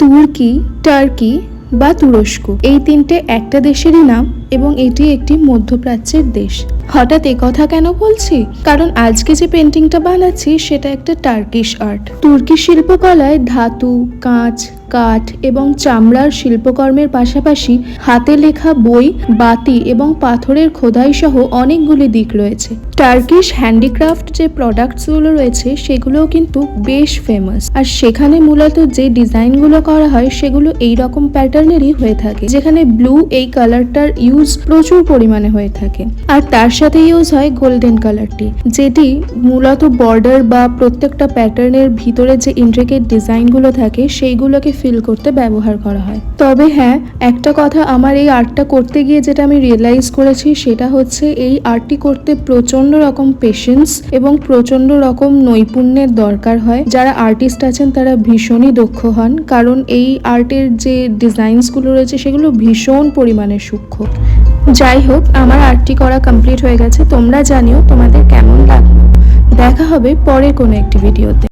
তুর্কি, টার্কি বা তুরস্ক, এই তিনটে একটা দেশেরই নাম এবং এটি একটি মধ্যপ্রাচ্যের দেশ। হঠাৎ কথা কেন বলছি? কারণ আজকে যে পেন্টিংটা বানাচ্ছি সেটা একটা টার্কিশ আর্ট। তুর্কি শিল্পকলায় ধাতু, কাঁচ, কাঠ এবং চামড়ার শিল্পকর্মের পাশাপাশি হাতে লেখা বই, বাতি এবং পাথরের খোদাই সহ অনেকগুলি দিক রয়েছে। টার্কিশ হ্যান্ডিক্রাফট যে প্রোডাক্টসগুলো রয়েছে সেগুলোও কিন্তু বেশ ফেমাস, আর সেখানে মূলত যে ডিজাইনগুলো করা হয় সেগুলো এই রকম প্যাটার্নেরই হয়ে থাকে, যেখানে ব্লু এই কালারটার ইউজ প্রচুর পরিমাণে হয়ে থাকে, আর তার সাথে ইউজ হয় গোল্ডেন কালারটি, যেটি মূলত বর্ডার বা প্রত্যেকটা প্যাটার্নের ভিতরে যে ইন্ট্রিকেট ডিজাইনগুলো থাকে সেইগুলোকে ফিল করতে ব্যবহার করা হয়। তবে হ্যাঁ, একটা কথা আমার এই আর্টটা করতে গিয়ে যেটা আমি রিয়েলাইজ করেছি সেটা হচ্ছে এই আর্টটি করতে প্রচন্ড রকম পেশেন্স এবং প্রচন্ড রকম নৈপুণ্যের দরকার হয়। যারা আর্টিস্ট আছেন তারা ভীষণই দক্ষ হন, কারণ এই আর্টের যে ডিজাইনসগুলো রয়েছে সেগুলো ভীষণ পরিমাণে সূক্ষ্ম। যাই হোক, আমার আর্টটি করা কমপ্লিট হয়ে গেছে। তোমরা জানিও তোমাদের কেমন লাগলো। দেখা হবে পরে কোনো একটি ভিডিওতে।